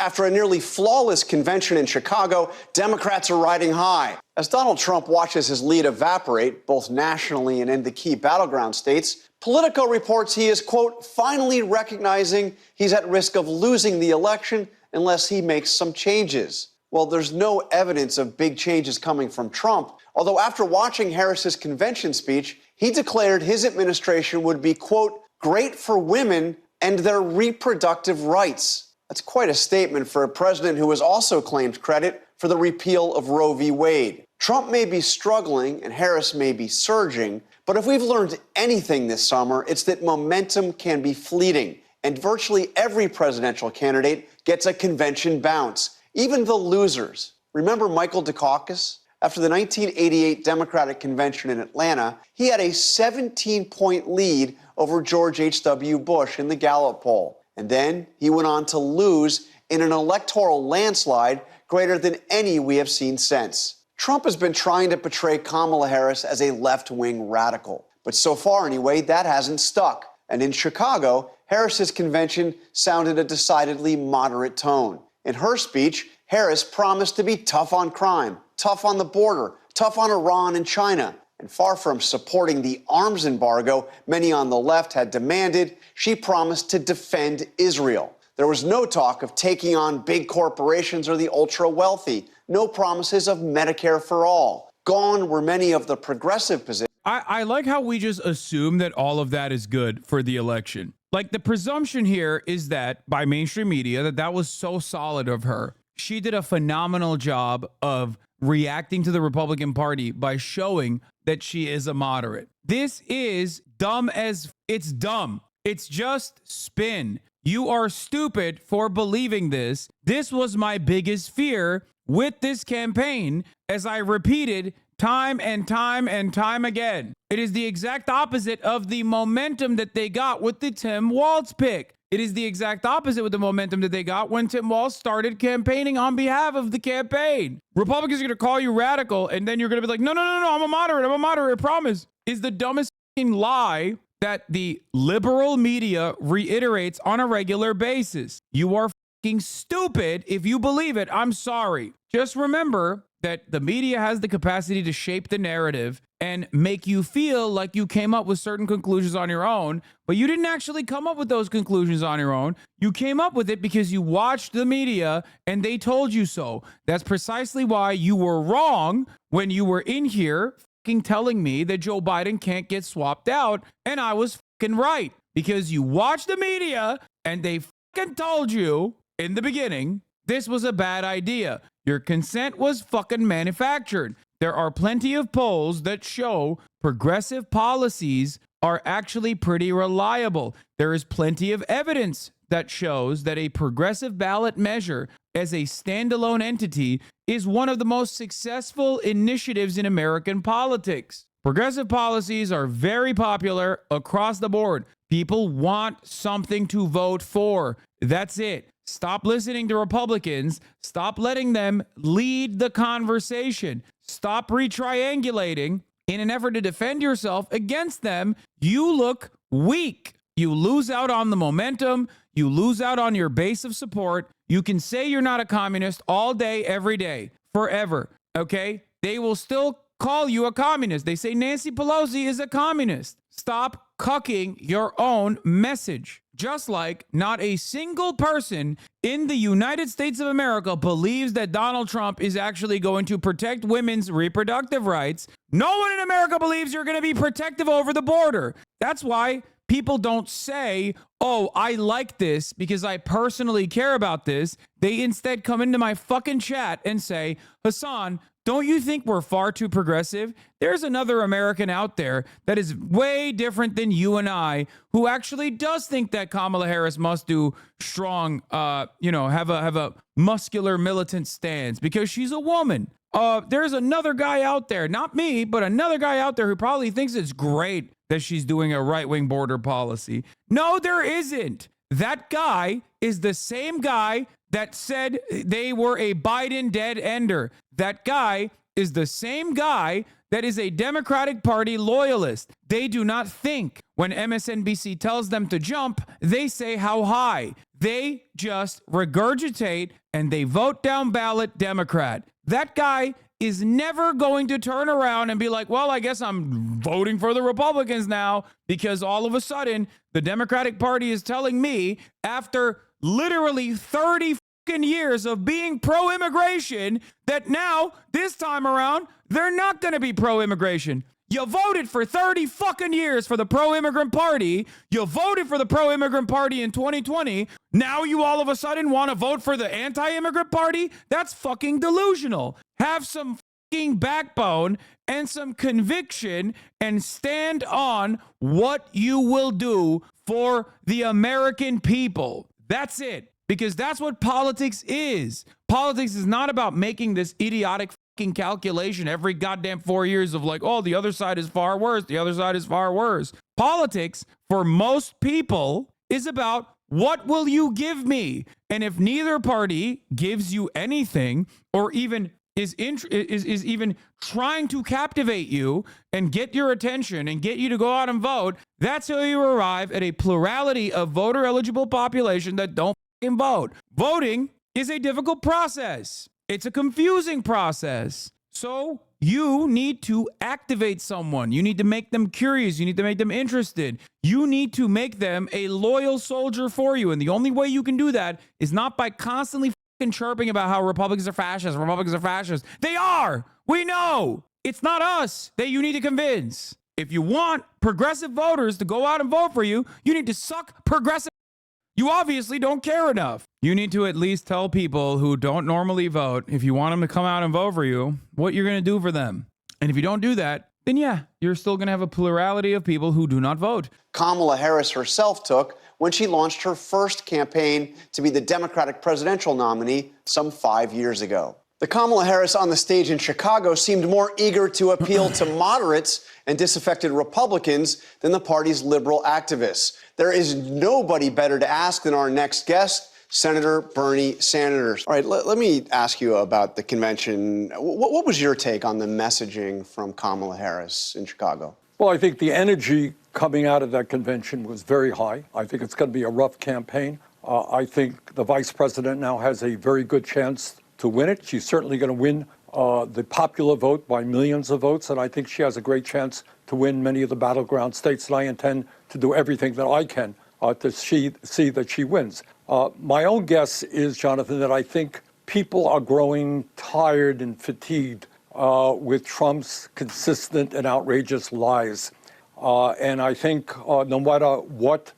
After a nearly flawless convention in Chicago, Democrats are riding high. As Donald Trump watches his lead evaporate, both nationally and in the key battleground states, Politico reports he is, quote, finally recognizing he's at risk of losing the election unless he makes some changes. Well, there's no evidence of big changes coming from Trump, although after watching Harris's convention speech, he declared his administration would be, quote, great for women and their reproductive rights. That's quite a statement for a president who has also claimed credit for the repeal of Roe v. Wade. Trump may be struggling and Harris may be surging, but if we've learned anything this summer, it's that momentum can be fleeting, and virtually every presidential candidate gets a convention bounce, even the losers. Remember Michael Dukakis? After the 1988 Democratic Convention in Atlanta, he had a 17-point lead over George H.W. Bush in the Gallup poll. And then he went on to lose in an electoral landslide greater than any we have seen since. Trump has been trying to portray Kamala Harris as a left-wing radical. But so far, anyway, that hasn't stuck. And in Chicago, Harris's convention sounded a decidedly moderate tone. In her speech, Harris promised to be tough on crime, tough on the border, tough on Iran and China. And far from supporting the arms embargo many on the left had demanded, she promised to defend Israel. There was no talk of taking on big corporations or the ultra-wealthy. No promises of Medicare for all. Gone were many of the progressive positions. I like how we just assume that all of that is good for the election. Like, the presumption here is that by mainstream media, that was so solid of her. She did a phenomenal job of reacting to the Republican Party by showing that she is a moderate. This is dumb as it's dumb. It's just spin. You are stupid for believing this. This was my biggest fear with this campaign, as I repeated time and time and time again. It is the exact opposite of the momentum that they got with the Tim Walz pick. It is the exact opposite with the momentum that they got when Tim Walz started campaigning on behalf of the campaign. Republicans are going to call you radical, and then you're going to be like, no, I'm a moderate, I promise. Is the dumbest lie that the liberal media reiterates on a regular basis. You are stupid if you believe it. I'm sorry. Just remember that the media has the capacity to shape the narrative and make you feel like you came up with certain conclusions on your own, but you didn't actually come up with those conclusions on your own. You came up with it because you watched the media and they told you so. That's precisely why you were wrong when you were in here telling me that Joe Biden can't get swapped out, and I was right, because you watched the media and they told you in the beginning this was a bad idea. Your consent was manufactured. There are plenty of polls that show progressive policies are actually pretty reliable. There is plenty of evidence that shows that a progressive ballot measure as a standalone entity is one of the most successful initiatives in American politics. Progressive policies are very popular across the board. People want something to vote for. That's it. Stop listening to Republicans. Stop letting them lead the conversation. Stop retriangulating in an effort to defend yourself against them. You look weak. You lose out on the momentum. You lose out on your base of support. You can say you're not a communist all day, every day, forever, okay? They will still call you a communist. They say Nancy Pelosi is a communist. Stop cucking your own message. Just like not a single person in the United States of America believes that Donald Trump is actually going to protect women's reproductive rights. No one in America believes you're going to be protective over the border. That's why people don't say, oh, I like this because I personally care about this. They instead come into my fucking chat and say, Hasan, don't you think we're far too progressive? There's another American out there that is way different than you and I, who actually does think that Kamala Harris must do strong, have a muscular militant stance because she's a woman. There's another guy out there, not me, but another guy out there who probably thinks it's great that she's doing a right-wing border policy. No, there isn't. That guy is the same guy that said they were a Biden dead ender. That guy is the same guy that is a Democratic Party loyalist. They do not think. When MSNBC tells them to jump, they say how high. They just regurgitate and they vote down ballot Democrat. That guy is never going to turn around and be like, well, I guess I'm voting for the Republicans now, because all of a sudden the Democratic Party is telling me, after literally 30 fucking years of being pro-immigration, that now, this time around, they're not going to be pro-immigration. You voted for 30 fucking years for the pro-immigrant party. You voted for the pro-immigrant party in 2020. Now you all of a sudden want to vote for the anti-immigrant party? That's fucking delusional. Have some fucking backbone and some conviction and stand on what you will do for the American people. That's it. Because that's what politics is. Politics is not about making this idiotic fucking calculation every goddamn 4 years of like, oh, the other side is far worse. The other side is far worse. Politics, for most people, is about what will you give me? And if neither party gives you anything, or even is even trying to captivate you and get your attention and get you to go out and vote, that's how you arrive at a plurality of voter eligible population that don't fucking vote. Voting is a difficult process. It's a confusing process. So you need to activate someone. You need to make them curious. You need to make them interested. You need to make them a loyal soldier for you. And the only way you can do that is not by constantly fucking chirping about how Republicans are fascists. Republicans are fascists. They are. We know. It's not us that you need to convince. If you want progressive voters to go out and vote for you, you need to suck progressive. You obviously don't care enough. You need to at least tell people who don't normally vote, if you want them to come out and vote for you, what you're going to do for them. And if you don't do that, then yeah, you're still going to have a plurality of people who do not vote. Kamala Harris herself took when she launched her first campaign to be the Democratic presidential nominee some 5 years ago. The Kamala Harris on the stage in Chicago seemed more eager to appeal to moderates and disaffected Republicans than the party's liberal activists. There is nobody better to ask than our next guest, Senator Bernie Sanders. All right, let me ask you about the convention. What was your take on the messaging from Kamala Harris in Chicago? Well, I think the energy coming out of that convention was very high. I think it's going to be a rough campaign. I think the vice president now has a very good chance to win it. She's certainly going to win the popular vote by millions of votes, and I think she has a great chance to win many of the battleground states, and I intend to do everything that I can to see that she wins. My own guess is, Jonathan, that I think people are growing tired and fatigued with Trump's consistent and outrageous lies. And I think no matter what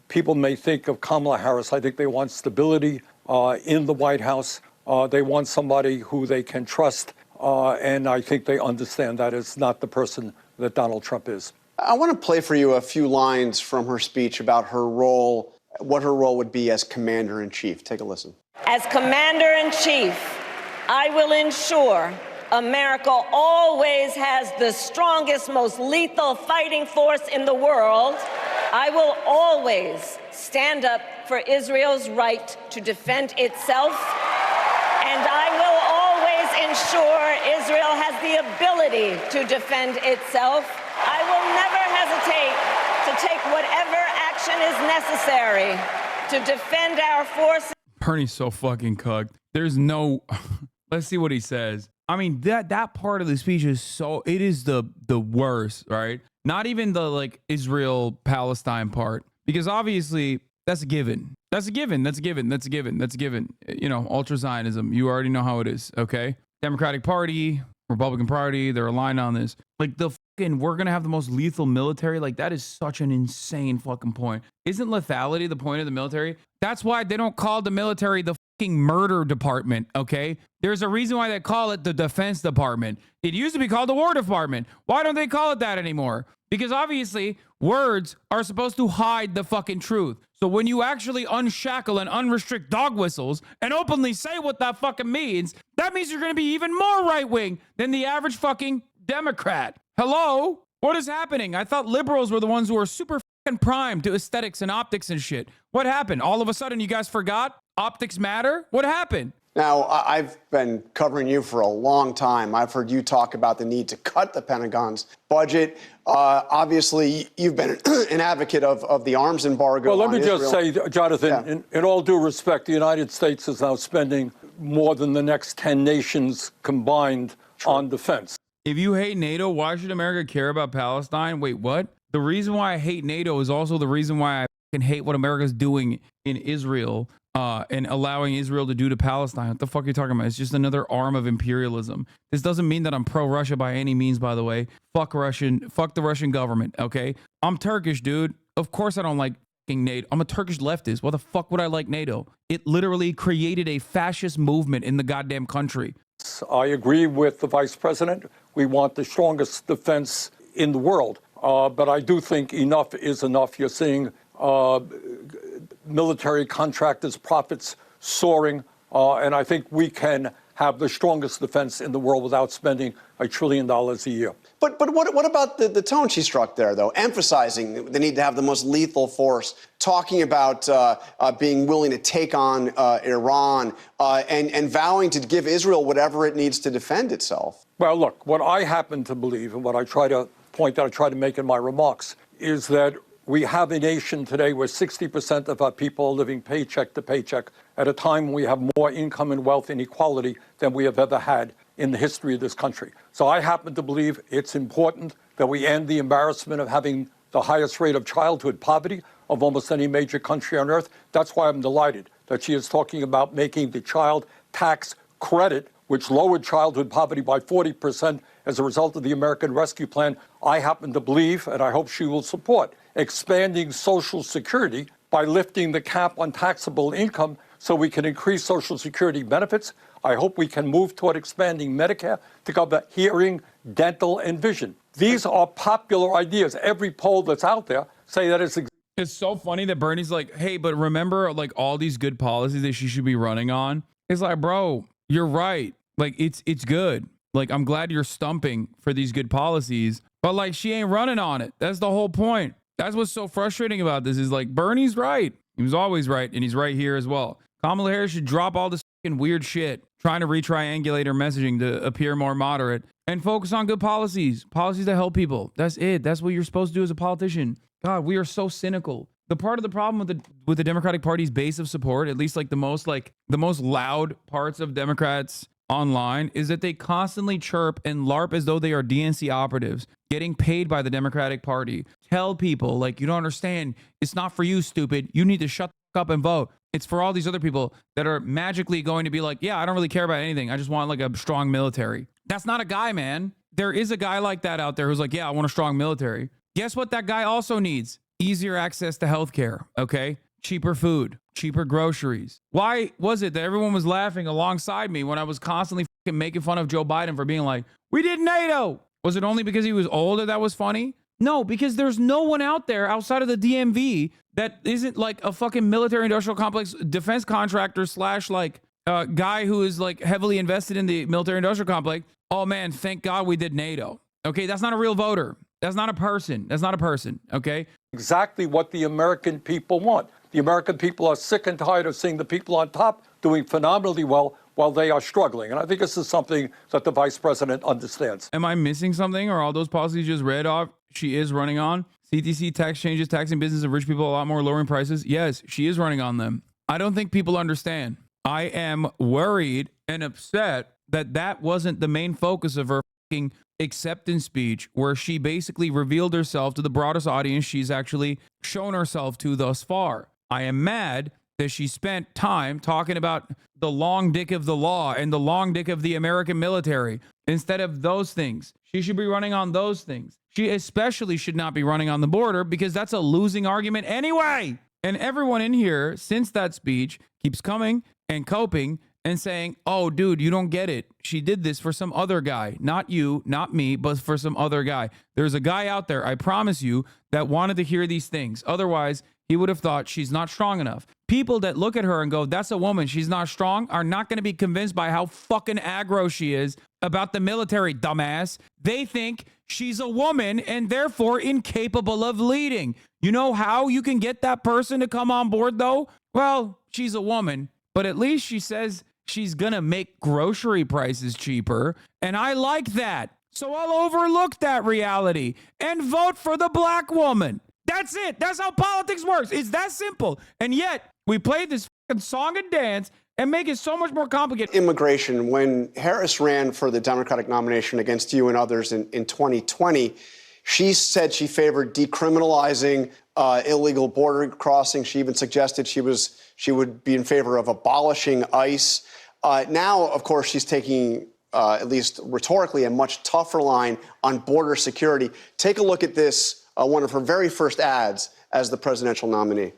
people may think of Kamala Harris, I think they want stability in the White House. They want somebody who they can trust, and I think they understand that it's not the person that Donald Trump is. I want to play for you a few lines from her speech about her role, what her role would be as commander-in-chief. Take a listen. As commander-in-chief, I will ensure America always has the strongest, most lethal fighting force in the world. I will always stand up for Israel's right to defend itself. And I will always ensure Israel has the ability to defend itself. I will never hesitate to take whatever action is necessary to defend our forces. Bernie's so fucking cucked. There's no... Let's see what he says. I mean, that part of the speech is so... It is the worst, right? Not even the, like, Israel-Palestine part. Because obviously... That's a given. That's a given. That's a given. That's a given. That's a given. You know, ultra-Zionism. You already know how it is, okay? Democratic Party, Republican Party, they're aligned on this. Like, the fucking, we're going to have the most lethal military. Like, that is such an insane fucking point. Isn't lethality the point of the military? That's why they don't call the military the fucking murder department, okay? There's a reason why they call it the Defense Department. It used to be called the War Department. Why don't they call it that anymore? Because obviously, words are supposed to hide the fucking truth. So when you actually unshackle and unrestrict dog whistles and openly say what that fucking means, that means you're going to be even more right-wing than the average fucking Democrat. Hello? What is happening? I thought liberals were the ones who were super fucking primed to aesthetics and optics and shit. What happened? All of a sudden, you guys forgot? Optics matter? What happened? Now, I've been covering you for a long time. I've heard you talk about the need to cut the Pentagon's budget. Obviously, you've been an advocate of the arms embargo. Well, let me on just Israel. say, Jonathan, Yeah. in all due respect, the United States is now spending more than the next 10 nations combined on defense. If you hate NATO, why should America care about Palestine? Wait, what? The reason why I hate NATO is also the reason why I fucking hate what America's doing in Israel and allowing Israel to do to Palestine. What the fuck are you talking about? It's just another arm of imperialism. This doesn't mean that I'm pro-Russia by any means, by the way. Fuck the Russian government, okay? I'm Turkish, dude. Of course I don't like fucking NATO. I'm a Turkish leftist. Why the fuck would I like NATO? It literally created a fascist movement in the goddamn country. I agree with the vice president. We want the strongest defense in the world. But I do think enough is enough. You're seeing military contractors' profits soaring. And I think we can have the strongest defense in the world without spending $1 trillion a year. But what about the tone she struck there, though? Emphasizing the need to have the most lethal force, talking about being willing to take on Iran, and vowing to give Israel whatever it needs to defend itself. Well, look, what I happen to believe and what I try to point out, I try to make in my remarks, is that we have a nation today where 60% of our people are living paycheck to paycheck at a time when we have more income and wealth inequality than we have ever had in the history of this country. So I happen to believe it's important that we end the embarrassment of having the highest rate of childhood poverty of almost any major country on earth. That's why I'm delighted that she is talking about making the child tax credit, which lowered childhood poverty by 40% as a result of the American Rescue Plan. I happen to believe, and I hope she will support, expanding Social Security by lifting the cap on taxable income so we can increase Social Security benefits. I hope we can move toward expanding Medicare to cover hearing, dental, and vision. These are popular ideas. Every poll that's out there say that It's so funny that Bernie's like, hey, but remember like all these good policies that she should be running on? It's like, bro, you're right. Like it's good. Like I'm glad you're stumping for these good policies, but like she ain't running on it. That's the whole point. That's what's so frustrating about this is like Bernie's right. He was always right, and he's right here as well. Kamala Harris should drop all this fucking weird shit, trying to retriangulate her messaging to appear more moderate and focus on good policies that help people. That's it. That's what you're supposed to do as a politician. God, we are so cynical. The part of the problem with the Democratic Party's base of support, at least like the most loud parts of Democrats online, is that they constantly chirp and LARP as though they are DNC operatives getting paid by the Democratic Party. Tell people, like, you don't understand. It's not for you, stupid. You need to shut the fuck up and vote. It's for all these other people that are magically going to be like, yeah, I don't really care about anything. I just want like a strong military. That's not a guy, man. There is a guy like that out there who's like, yeah, I want a strong military. Guess what that guy also needs? Easier access to healthcare, okay? Cheaper food, cheaper groceries. Why was it that everyone was laughing alongside me when I was constantly fucking making fun of Joe Biden for being like, we did NATO? Was it only because he was old that was funny? No, because there's no one out there outside of the DMV that isn't like a fucking military industrial complex defense contractor slash like guy who is like heavily invested in the military industrial complex. Oh man, thank God we did NATO. Okay, that's not a real voter. That's not a person. That's not a person. Okay. Exactly what the American people want. The American people are sick and tired of seeing the people on top doing phenomenally well while they are struggling. And I think this is something that the vice president understands. Am I missing something? Or all those policies you just read off she is running on? CTC tax changes, taxing business and rich people a lot more, lowering prices. Yes, she is running on them. I don't think people understand. I am worried and upset that that wasn't the main focus of her fucking acceptance speech, where she basically revealed herself to the broadest audience she's actually shown herself to thus far. I am mad that she spent time talking about the long dick of the law and the long dick of the American military instead of those things. She should be running on those things. She especially should not be running on the border because that's a losing argument anyway. And everyone in here since that speech keeps coming and coping and saying, oh, dude, you don't get it. She did this for some other guy, not you, not me, but for some other guy. There's a guy out there, I promise you, that wanted to hear these things. Otherwise, he would have thought she's not strong enough. People that look at her and go, that's a woman, she's not strong, are not going to be convinced by how fucking aggro she is about the military, dumbass. They think she's a woman and therefore incapable of leading. You know how you can get that person to come on board, though? Well, she's a woman, but at least she says she's going to make grocery prices cheaper. And I like that. So I'll overlook that reality and vote for the black woman. That's it. That's how politics works. It's that simple. And yet we play this fucking song and dance and make it so much more complicated. Immigration, when Harris ran for the Democratic nomination against you and others in 2020, she said she favored decriminalizing illegal border crossing. She even suggested she would be in favor of abolishing ICE. Now, of course, she's taking, at least rhetorically, a much tougher line on border security. Take a look at this, one of her very first ads as the presidential nominee.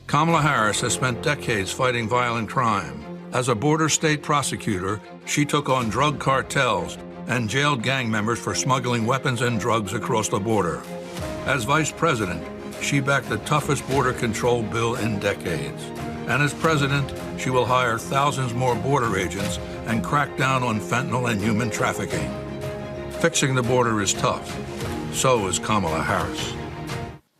Kamala Harris has spent decades fighting violent crime. As a border state prosecutor, she took on drug cartels and jailed gang members for smuggling weapons and drugs across the border. As vice president, she backed the toughest border control bill in decades. And as president, she will hire thousands more border agents and crack down on fentanyl and human trafficking. Fixing the border is tough. So is Kamala Harris.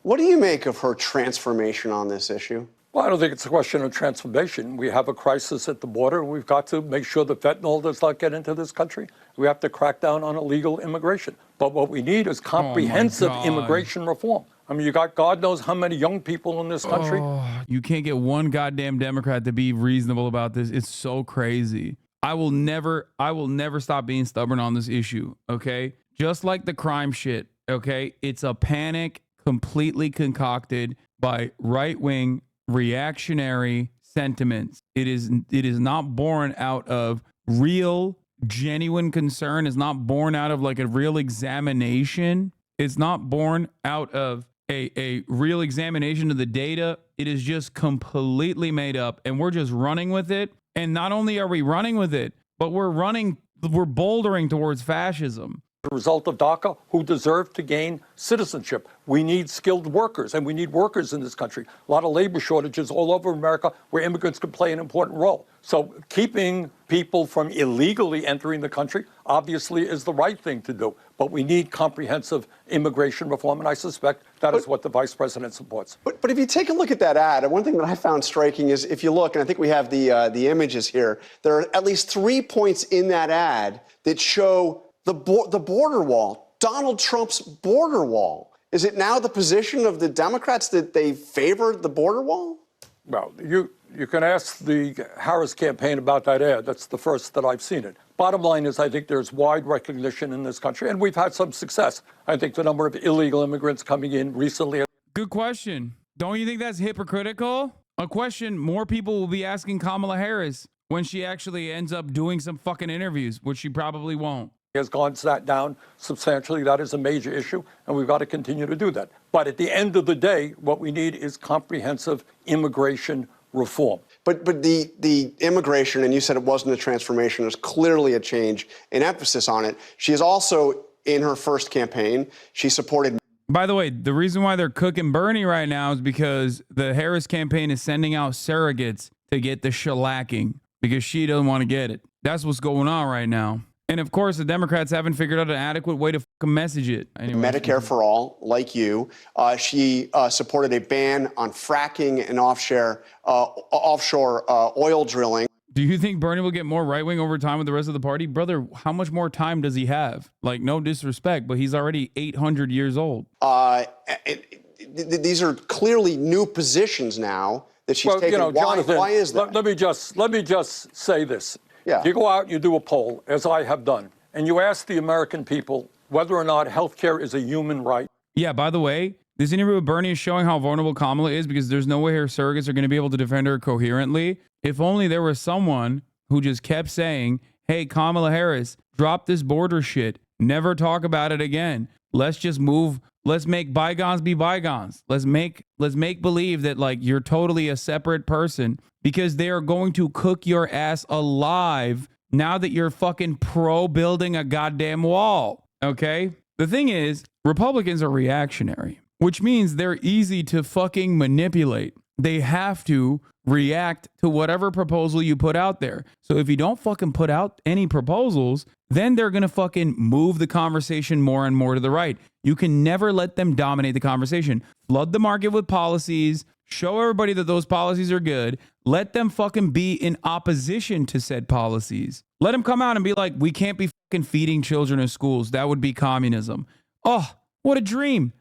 What do you make of her transformation on this issue? Well, I don't think it's a question of transformation. We have a crisis at the border. We've got to make sure the fentanyl does not get into this country. We have to crack down on illegal immigration. But what we need is comprehensive immigration reform. I mean, you got God knows how many young people in this country. You can't get one goddamn Democrat to be reasonable about this. It's so crazy. I will never stop being stubborn on this issue, okay? Just like the crime shit, okay? It's a panic completely concocted by right-wing reactionary sentiments. It is not born out of real, genuine concern. It's not born out of like a real examination. It's not born out of a real examination of the data. It is just completely made up, and we're just running with it. And not only are we running with it, but we're bouldering towards fascism. The result of DACA, who deserve to gain citizenship. We need skilled workers, and we need workers in this country. A lot of labor shortages all over America where immigrants can play an important role. So keeping people from illegally entering the country obviously is the right thing to do. But we need comprehensive immigration reform, and I suspect that is what the vice president supports. But if you take a look at that ad, one thing that I found striking is if you look, and I think we have the images here, there are at least 3 points in that ad that show the border wall, Donald Trump's border wall. Is it now the position of the Democrats that they favor the border wall? Well, you can ask the Harris campaign about that ad. That's the first that I've seen it. Bottom line is I think there's wide recognition in this country, and we've had some success. I think the number of illegal immigrants coming in recently. Good question. Don't you think that's hypocritical? A question more people will be asking Kamala Harris when she actually ends up doing some fucking interviews, which she probably won't. Has gone down substantially. That is a major issue, and we've got to continue to do that. But at the end of the day, what we need is comprehensive immigration reform. But the immigration, and you said it wasn't a transformation, there's clearly a change in emphasis on it. She is also, in her first campaign, she supported. By the way, the reason why they're cooking Bernie right now is because the Harris campaign is sending out surrogates to get the shellacking because she doesn't want to get it. That's what's going on right now. And of course, the Democrats haven't figured out an adequate way to fucking message it. Anyway. Medicare for all, like you. She supported a ban on fracking and offshore oil drilling. Do you think Bernie will get more right-wing over time with the rest of the party? Brother, how much more time does he have? Like, no disrespect, but he's already 800 years old. These are clearly new positions now that she's taking. You know, Jonathan, why is that? Let me just say this. Yeah. You go out and you do a poll, as I have done, and you ask the American people whether or not health care is a human right. Yeah, by the way, this interview with Bernie is showing how vulnerable Kamala is because there's no way her surrogates are going to be able to defend her coherently. If only there was someone who just kept saying, hey, Kamala Harris, drop this border shit. Never talk about it again. Let's just move. Let's make bygones be bygones. Let's make believe that like you're totally a separate person because they are going to cook your ass alive now that you're fucking pro building a goddamn wall. Okay? The thing is, Republicans are reactionary, which means they're easy to fucking manipulate. They have to react to whatever proposal you put out there. So if you don't fucking put out any proposals, then they're going to fucking move the conversation more and more to the right. You can never let them dominate the conversation. Flood the market with policies, Show everybody that those policies are good. Let them fucking be in opposition to said policies. Let them come out and be like, we can't be fucking feeding children in schools. That would be communism. Oh, what a dream.